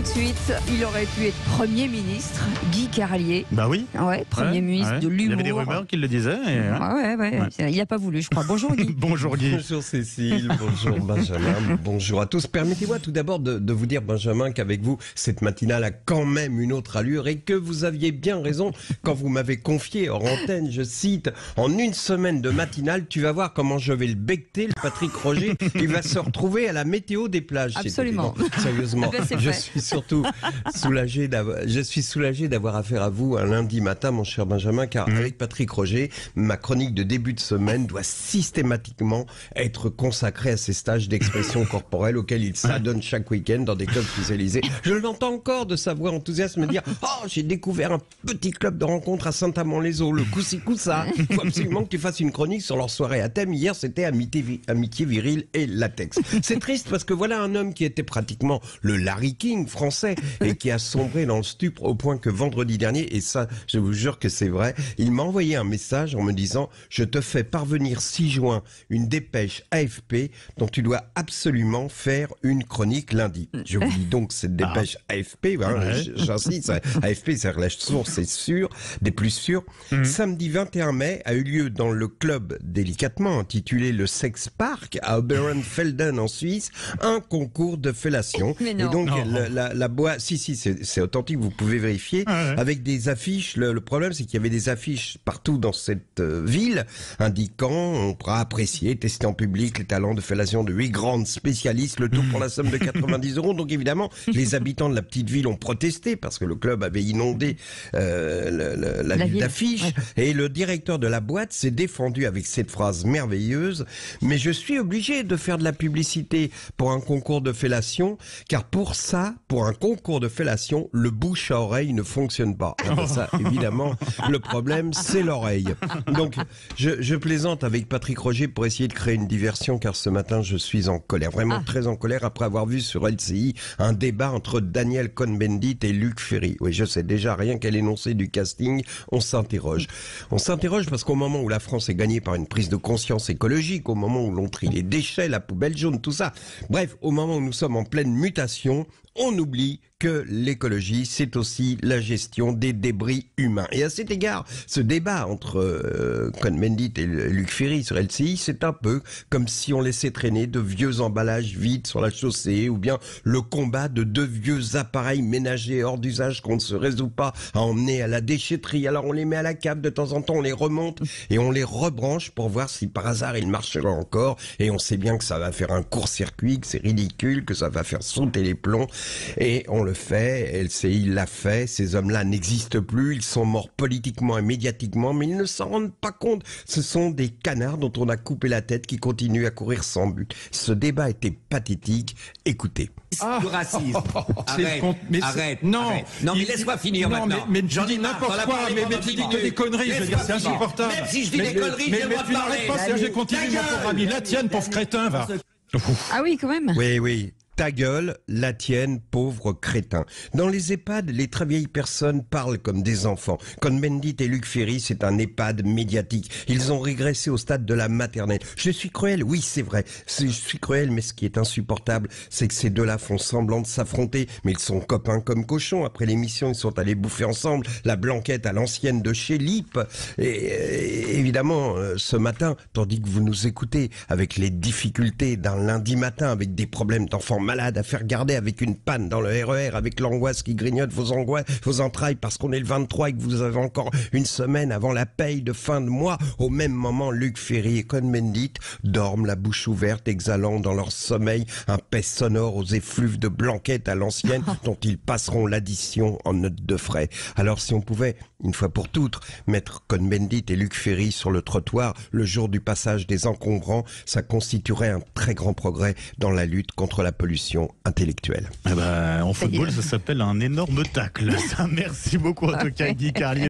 de suite. Il aurait pu être Premier ministre, Guy Carlier. Bah oui. Ouais, Premier ministre de l'humour. Il y avait des rumeurs qui le disaient. Et, Il n'a pas voulu, je crois. Bonjour Guy. Bonjour Guy. Bonjour Cécile, bonjour Benjamin, bonjour à tous. Permettez-moi tout d'abord de vous dire, Benjamin, qu'avec vous, cette matinale a quand même une autre allure et que vous aviez bien raison quand vous m'avez confié hors antenne, je cite, en une semaine de matinale, tu vas voir comment je vais le becter, le Patrick Roger, il va se retrouver à la météo des plages. Absolument. Sérieusement, Ben, je suis surtout soulagé d'avoir affaire à vous un lundi matin, mon cher Benjamin, car avec Patrick Roger, ma chronique de début de semaine doit systématiquement être consacrée à ces stages d'expression corporelle auxquels il s'adonne chaque week-end dans des clubs spécialisés. Je l'entends encore de sa voix enthousiaste me dire « Oh, j'ai découvert un petit club de rencontre à Saint-Amand-les-Eaux, le Coussi-Coussa. Il faut absolument que tu fasses une chronique sur leur soirée à thème. Hier, c'était amitié virile et latex. » C'est triste parce que voilà un homme qui était pratiquement le Larry King français et qui a sombré dans le stupre au point que vendredi dernier, et ça, je vous jure que c'est vrai, il m'a envoyé un message en me disant « Je te fais parvenir 6 juin une dépêche AFP dont tu dois absolument faire une chronique lundi. » Je vous dis donc cette dépêche AFP, j'insiste, AFP, c'est la source, c'est sûr, des plus sûrs. Samedi 21 mai a eu lieu dans le club délicatement intitulé le Sex Park à Oberenfelden en Suisse, un concours de fellation. Mais non. Et donc la boîte, si c'est authentique, vous pouvez vérifier, avec des affiches. Le problème, c'est qu'il y avait des affiches partout dans cette ville indiquant on pourra apprécier, tester en public les talents de fellation de 8 grandes spécialistes, le tout pour la somme de 90 €. Donc évidemment, les habitants de la petite ville ont protesté parce que le club avait inondé la ville d'affiches. Et le directeur de la boîte s'est défendu avec cette phrase merveilleuse: mais je suis obligé de faire de la publicité pour un concours de fellation, car pour un concours de fellation, le bouche à oreille ne fonctionne pas. Et ça, évidemment, le problème, c'est l'oreille. Donc, je plaisante avec Patrick Roger pour essayer de créer une diversion, car ce matin, je suis en colère, vraiment très en colère, après avoir vu sur LCI un débat entre Daniel Cohn-Bendit et Luc Ferry. Oui, je sais déjà, rien qu'à l'énoncé du casting, on s'interroge. On s'interroge parce qu'au moment où la France est gagnée par une prise de conscience écologique, au moment où l'on trie les déchets, la poubelle jaune, tout ça, bref, au moment où nous sommes en pleine mutation, on oublie que l'écologie, c'est aussi la gestion des débris humains. Et à cet égard, ce débat entre Cohn-Bendit et Luc Ferry sur LCI, c'est un peu comme si on laissait traîner de vieux emballages vides sur la chaussée, ou bien le combat de 2 vieux appareils ménagers hors d'usage qu'on ne se résout pas à emmener à la déchetterie. Alors on les met à la cave, de temps en temps on les remonte et on les rebranche pour voir si par hasard ils marchera encore. Et on sait bien que ça va faire un court-circuit, que c'est ridicule, que ça va faire sauter les plombs. Et on le fait, LCI l'a fait, ces hommes-là n'existent plus, ils sont morts politiquement et médiatiquement, mais ils ne s'en rendent pas compte. Ce sont des canards dont on a coupé la tête qui continuent à courir sans but. Ce débat était pathétique, écoutez. Du racisme. Arrête. Non, mais laisse-moi finir maintenant. Mais je dis n'importe quoi, mais tu dis que des conneries, je veux dire, c'est insupportable. Même si je dis des conneries, j'ai le droit de tu n'arrêtes parler. pas, j'ai continué mon programme. La tienne, pauvre crétin, va. Ah oui, quand même. Oui. Ta gueule, la tienne, pauvre crétin. Dans les EHPAD, les très vieilles personnes parlent comme des enfants. Cohn-Bendit et Luc Ferry, c'est un EHPAD médiatique. Ils ont régressé au stade de la maternelle. Je suis cruel, oui, c'est vrai. Je suis cruel, mais ce qui est insupportable, c'est que ces deux-là font semblant de s'affronter, mais ils sont copains comme cochons. Après l'émission, ils sont allés bouffer ensemble la blanquette à l'ancienne de chez Lippe. Et évidemment, ce matin, tandis que vous nous écoutez, avec les difficultés d'un lundi matin, avec des problèmes d'enfants malade à faire garder, avec une panne dans le RER, avec l'angoisse qui grignote vos entrailles parce qu'on est le 23 et que vous avez encore une semaine avant la paye de fin de mois. Au même moment, Luc Ferry et Cohn-Bendit dorment la bouche ouverte, exhalant dans leur sommeil un pèse sonore aux effluves de blanquette à l'ancienne dont ils passeront l'addition en note de frais. Alors si on pouvait, une fois pour toutes, mettre Cohn-Bendit et Luc Ferry sur le trottoir le jour du passage des encombrants, ça constituerait un très grand progrès dans la lutte contre la pollution intellectuelle. En football, ça s'appelle un énorme tacle. Ça, merci beaucoup en tout cas, Guy Carlier.